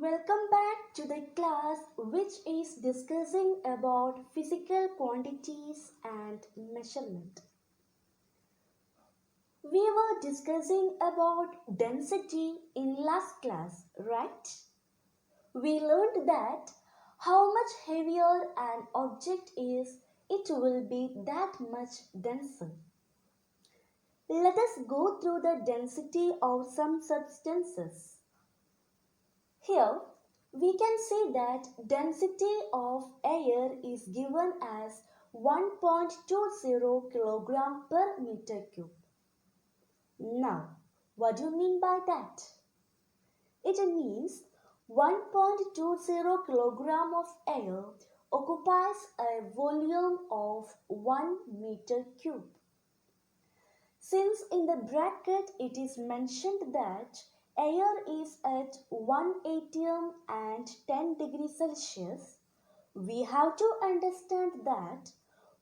Welcome back to the class which is discussing about physical quantities and measurement. We were discussing about density in last class, right? We learned that how much heavier an object is, it will be that much denser. Let us go through the density of some substances. Here, we can see that density of air is given as 1.20 kilogram per meter cube. Now, what do you mean by that? It means 1.20 kilogram of air occupies a volume of 1 meter cube. Since in the bracket it is mentioned that air is at 1 atm and 10 degrees Celsius, we have to understand that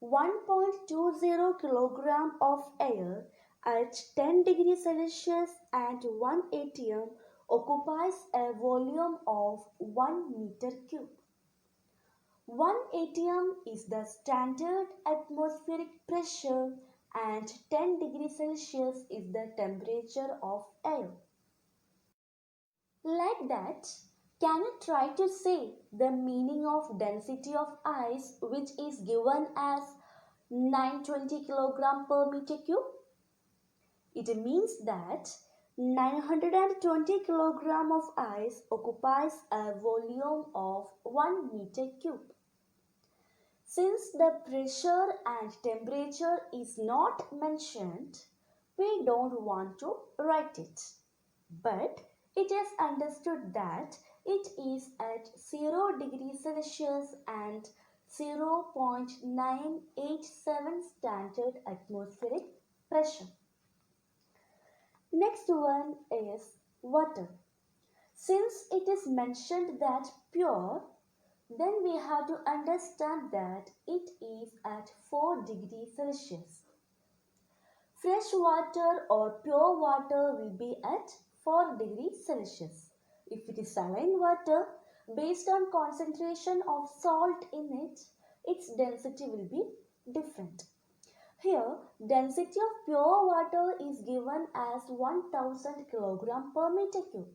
1.20 kilogram of air at 10 degrees Celsius and 1 atm occupies a volume of 1 meter cube. 1 atm is the standard atmospheric pressure and 10 degrees Celsius is the temperature of air. Like that, can you try to say the meaning of density of ice which is given as 920 kg per meter cube? It means that 920 kg of ice occupies a volume of 1 meter cube. Since the pressure and temperature is not mentioned, we don't want to write it. But it is understood that it is at 0 degrees Celsius and 0.987 standard atmospheric pressure. Next one is water. Since it is mentioned that pure, then we have to understand that it is at 4 degrees Celsius. Fresh water or pure water will be at 4 degrees Celsius. If it is saline water, based on concentration of salt in it, its density will be different. Here, density of pure water is given as 1000 kg per meter cube.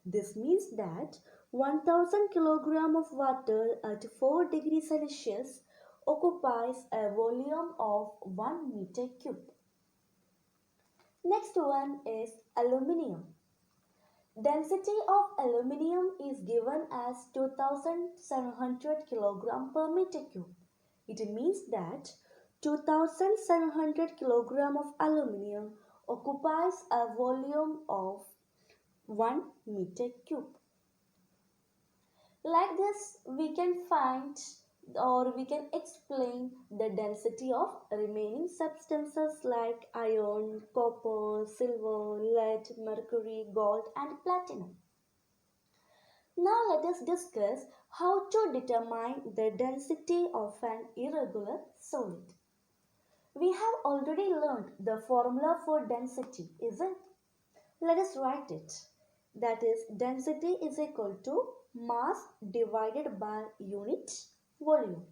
This means that 1000 kg of water at 4 degrees Celsius occupies a volume of 1 meter cube. Next one is aluminium. Density of aluminium is given as 2700 kg per meter cube. It means that 2700 kg of aluminium occupies a volume of 1 meter cube. Like this, we can find or we can explain the density of remaining substances like iron, copper, silver, lead, mercury, gold and platinum. Now let us discuss how to determine the density of an irregular solid. We have already learned the formula for density, is it? Let us write it. That is, density is equal to mass divided by unit volume.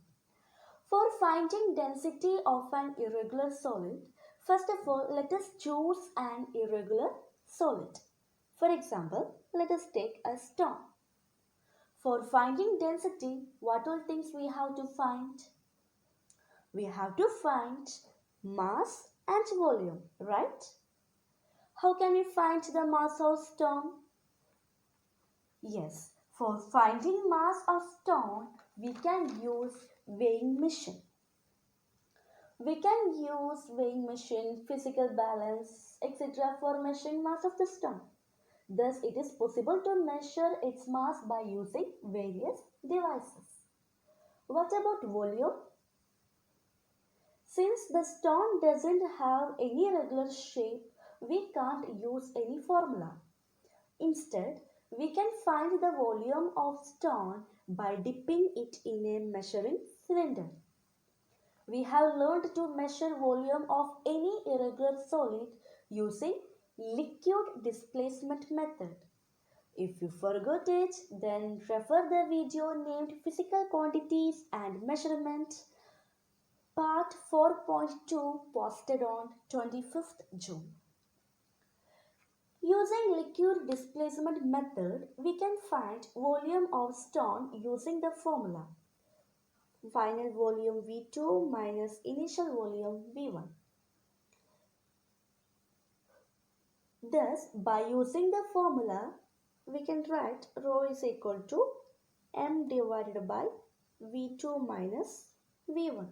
For finding density of an irregular solid, first of all, let us choose an irregular solid. For example, let us take a stone. For finding density, what all things we have to find? We have to find mass and volume, right? How can we find the mass of stone? Yes, for finding mass of stone, we can use weighing machine. We can use weighing machine, physical balance, etc. for measuring mass of the stone. Thus, it is possible to measure its mass by using various devices. What about volume? Since the stone doesn't have any regular shape, we can't use any formula. Instead, we can find the volume of stone by dipping it in a measuring cylinder. We have learned to measure volume of any irregular solid using liquid displacement method. If you forgot it, then refer the video named Physical Quantities and Measurement Part 4.2 posted on 25th June. Using liquid displacement method, we can find volume of stone using the formula final volume V2 minus initial volume V1. Thus, by using the formula, we can write rho is equal to m divided by V2 minus V1.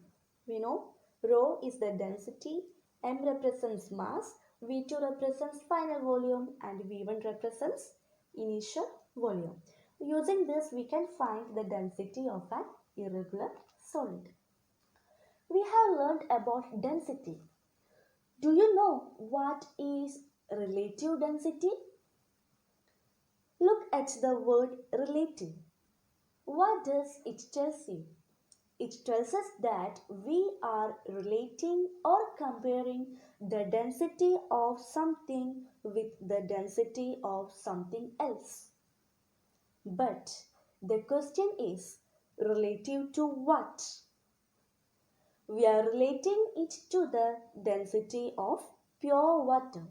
We know rho is the density, m represents mass, V2 represents final volume and V1 represents initial volume. Using this, we can find the density of an irregular solid. We have learned about density. Do you know what is relative density? Look at the word relative. What does it tell you? It tells us that we are relating or comparing the density of something with the density of something else. But the question is, relative to what? We are relating it to the density of pure water.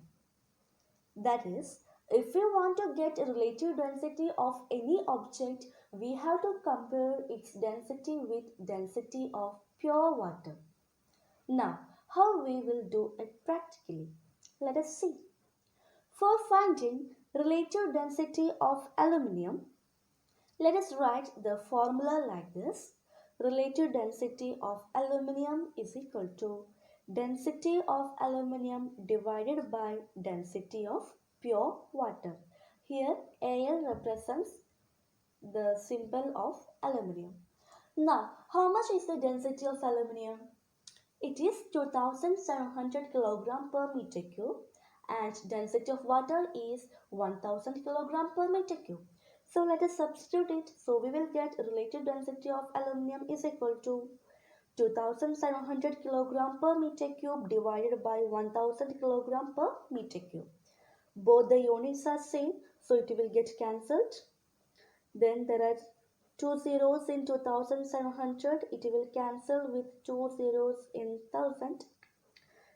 That is, if we want to get a relative density of any object, we have to compare its density with density of pure water. Now, how we will do it practically? Let us see. For finding relative density of aluminium, let us write the formula like this. Relative density of aluminium is equal to density of aluminium divided by density of pure water. Here Al represents the symbol of aluminium. Now, how much is the density of aluminium? It is 2700 kg per meter cube and density of water is 1000 kg per meter cube. So let us substitute it. So we will get relative density of aluminium is equal to 2700 kg per meter cube divided by 1000 kg per meter cube. Both the units are same, so it will get cancelled. Then there are two zeros in 2700, it will cancel with two zeros in 1000.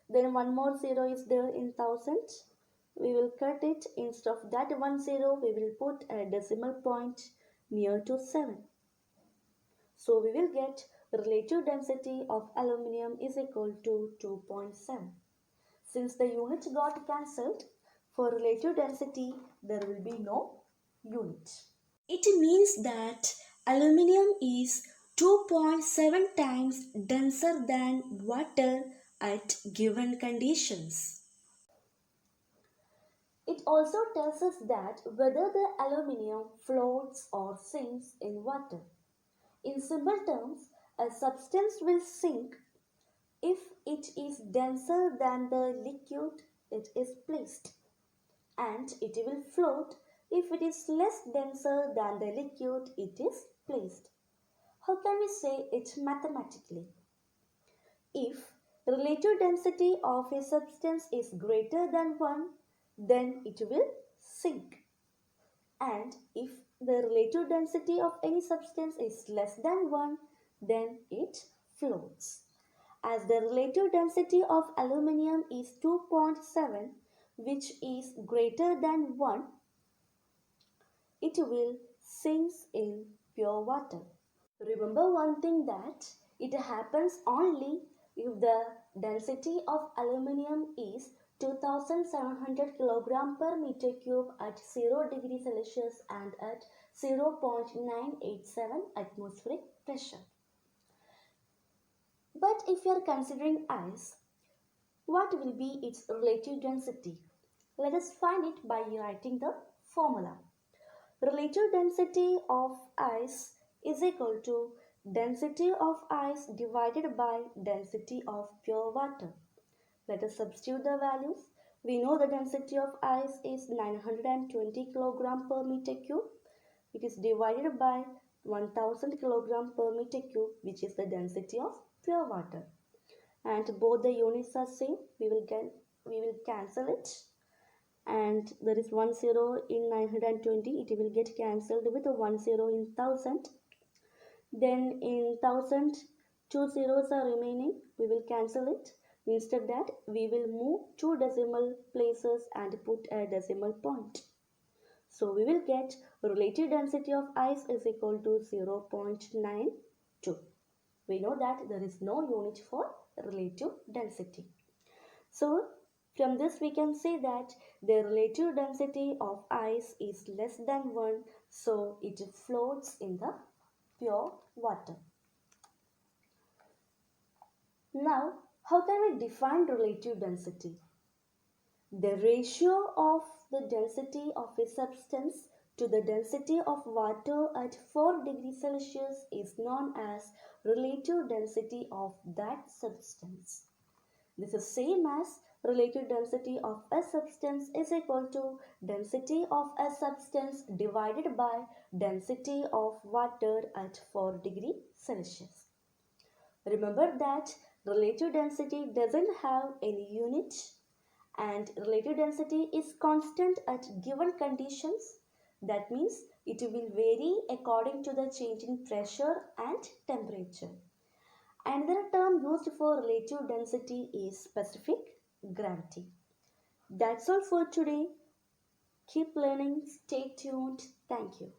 Then one more zero is there in 1000. We will cut it. Instead of that one zero, we will put a decimal point near to 7. So we will get relative density of aluminium is equal to 2.7. Since the unit got cancelled, for relative density there will be no unit. It means that aluminium is 2.7 times denser than water at given conditions. It also tells us that whether the aluminium floats or sinks in water. In simple terms, a substance will sink if it is denser than the liquid it is placed, and it will float if it is less denser than the liquid it is placed. How can we say it mathematically? If relative density of a substance is greater than 1, then it will sink. And if the relative density of any substance is less than 1, then it floats. As the relative density of aluminium is 2.7, which is greater than 1, it will sink in pure water. Remember one thing, that it happens only if the density of aluminium is 2700 kg per meter cube at 0 degree Celsius and at 0.987 atmospheric pressure. But if you are considering ice, what will be its relative density? Let us find it by writing the formula. Relative density of ice is equal to density of ice divided by density of pure water. Let us substitute the values. We know the density of ice is 920 kg per meter cube. It is divided by 1000 kg per meter cube, which is the density of pure water. And both the units are same. We will cancel it. and there is 1 0 in 920, it will get cancelled with a 1 0 in 1000. Then in 1000 two zeros are remaining, we will cancel it. Instead that we will move two decimal places and put a decimal point. So we will get relative density of ice is equal to 0.92. We know that there is no unit for relative density. So from this we can say that the relative density of ice is less than 1, so it floats in the pure water. Now, how can we define relative density? The ratio of the density of a substance to the density of water at 4 degrees Celsius is known as relative density of that substance. This is same as relative density of a substance is equal to density of a substance divided by density of water at 4 degrees Celsius. Remember that relative density doesn't have any unit and relative density is constant at given conditions. That means it will vary according to the change in pressure and temperature. Another term used for relative density is specific gravity. That's all for today. Keep learning, stay tuned. Thank you.